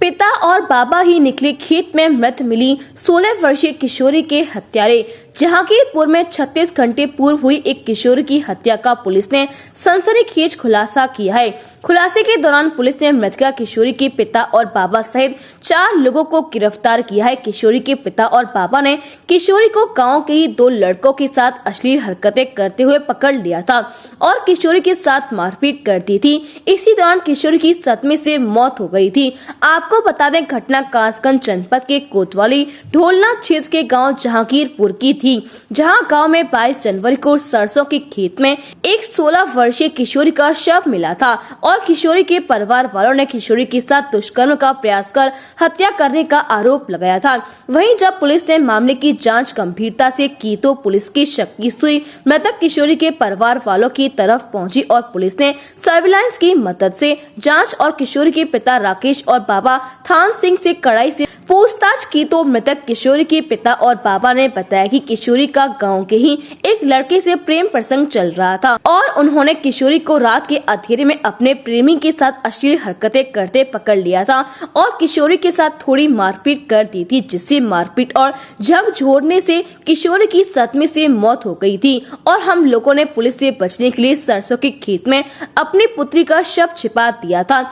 पिता और बाबा ही निकले खेत में मृत मिली 16 वर्षीय किशोरी के हत्यारे। जहांगीरपुर में 36 घंटे पूर्व हुई एक किशोरी की हत्या का पुलिस ने सनसनीखेज खुलासा किया है। खुलासे के दौरान पुलिस ने मृतका किशोरी के पिता और बाबा सहित 4 लोगों को गिरफ्तार किया है। किशोरी के पिता और बाबा ने किशोरी को गांव के ही 2 लड़कों के साथ अश्लील हरकतें करते हुए पकड़ लिया था और किशोरी के साथ मारपीट कर दी थी। इसी दौरान किशोरी की सदमे से मौत हो गई थी। आपको बता दें, घटना कासगंज जनपद के कोतवाली ढोलना क्षेत्र के गांव जहांगीरपुर की थी, जहां गांव में 22 जनवरी को सरसों के खेत में एक 16 वर्षीय किशोरी का शव मिला था और किशोरी के परिवार वालों ने किशोरी के साथ दुष्कर्म का प्रयास कर हत्या करने का आरोप लगाया था। वहीं जब पुलिस ने मामले की जांच गंभीरता से की तो पुलिस की शक की सुई मृतक किशोरी के परिवार वालों की तरफ पहुंची और पुलिस ने सर्विलांस की मदद से जांच और किशोरी के पिता राकेश और बाबा थान सिंह से कड़ाई से पूछताछ की तो मृतक किशोरी के पिता और बाबा ने बताया कि किशोरी का गांव के ही एक लड़के से प्रेम प्रसंग चल रहा था और उन्होंने किशोरी को रात के अंधेरे में अपने प्रेमी के साथ अश्लील हरकतें करते पकड़ लिया था और किशोरी के साथ थोड़ी मारपीट कर दी थी, जिससे मारपीट और झकझोरने से किशोरी की सदमे से मौत हो गई थी और हम लोगों ने पुलिस से बचने के लिए सरसों के खेत में अपनी पुत्री का शव छिपा दिया था।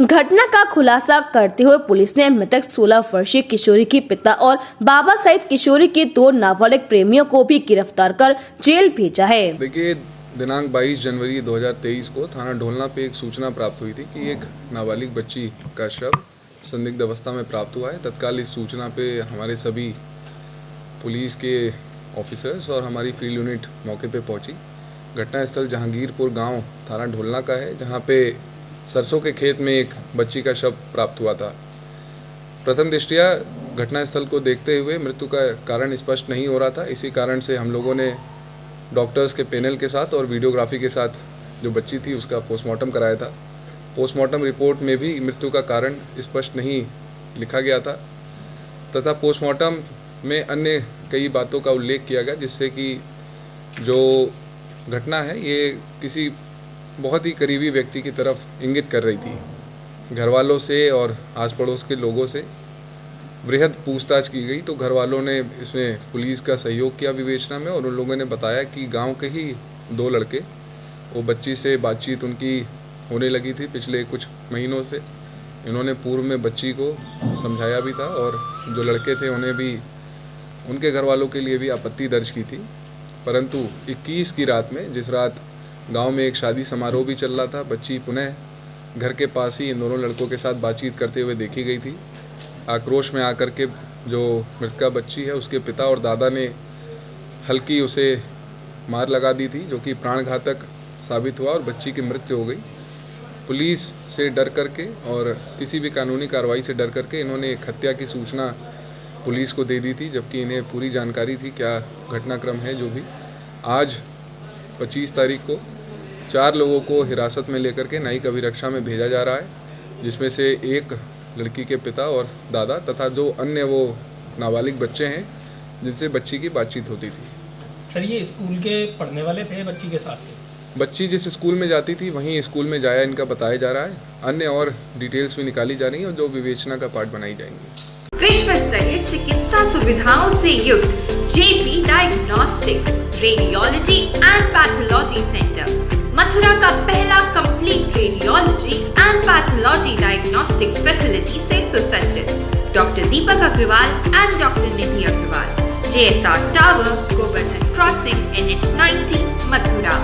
घटना का खुलासा करते हुए पुलिस ने मृतक 16 वर्षीय किशोरी के पिता और बाबा सहित किशोरी के 2 नाबालिग प्रेमियों को भी गिरफ्तार कर जेल भेजा है। देखिए, दिनांक 22 जनवरी 2023 को थाना ढोलना पे एक सूचना प्राप्त हुई थी कि एक नाबालिग बच्ची का शव संदिग्ध अवस्था में प्राप्त हुआ है। तत्काल इस सूचना पे हमारे सभी पुलिस के ऑफिसर्स और हमारी फील्ड यूनिट मौके पे पहुंची। घटनास्थल जहांगीरपुर गांव थाना ढोलना का है, जहां पे सरसों के खेत में एक बच्ची का शव प्राप्त हुआ था। प्रथम दृष्टया घटनास्थल को देखते हुए मृत्यु का कारण स्पष्ट नहीं हो रहा था। इसी कारण से हम लोगों ने डॉक्टर्स के पैनल के साथ और वीडियोग्राफी के साथ जो बच्ची थी उसका पोस्टमार्टम कराया था। पोस्टमार्टम रिपोर्ट में भी मृत्यु का कारण स्पष्ट नहीं लिखा गया था तथा पोस्टमार्टम में अन्य कई बातों का उल्लेख किया गया, जिससे कि जो घटना है ये किसी बहुत ही करीबी व्यक्ति की तरफ इंगित कर रही थी। घर वालों से और आस पड़ोस के लोगों से वृहद पूछताछ की गई तो घर वालों ने इसमें पुलिस का सहयोग किया विवेचना में और उन लोगों ने बताया कि गांव के ही 2 लड़के, वो बच्ची से बातचीत उनकी होने लगी थी पिछले कुछ महीनों से। इन्होंने पूर्व में बच्ची को समझाया भी था और जो लड़के थे उन्हें भी, उनके घर वालों के लिए भी आपत्ति दर्ज की थी। परंतु 21 की रात में, जिस रात गांव में एक शादी समारोह भी चल रहा था, बच्ची पुनः घर के पास ही इन दोनों लड़कों के साथ बातचीत करते हुए देखी गई थी। आक्रोश में आकर के जो मृतका बच्ची है उसके पिता और दादा ने हल्की उसे मार लगा दी थी, जो कि प्राणघातक साबित हुआ और बच्ची की मृत्यु हो गई। पुलिस से डर करके और किसी भी कानूनी कार्रवाई से डर करके इन्होंने एक हत्या की सूचना पुलिस को दे दी थी, जबकि इन्हें पूरी जानकारी थी क्या घटनाक्रम है। जो भी आज 25 तारीख को 4 लोगों को हिरासत में लेकर के न्यायिक अभिरक्षा में भेजा जा रहा है, जिसमें से एक लड़की के पिता और दादा तथा जो अन्य वो नाबालिग बच्चे हैं जिनसे बच्ची की बातचीत होती थी। सर, ये स्कूल के पढ़ने वाले थे बच्ची के साथ? बच्ची जिस स्कूल में जाती थी वहीं स्कूल में जाया इनका बताया जा रहा है। अन्य और डिटेल्स भी निकाली जा रही हैं और जो विवेचना का पार्ट बनाई जाएंगी। विश्व स्तरीय चिकित्सा सुविधाओं से युक्त JP diagnostics, radiology and pathology centre, Mathura का पहला complete radiology and pathology diagnostic facility से सुसज्जित। Doctor Deepak Agarwal and doctor Nidhi Agarwal, JSR tower, Govardhan crossing, NH 90, Mathura.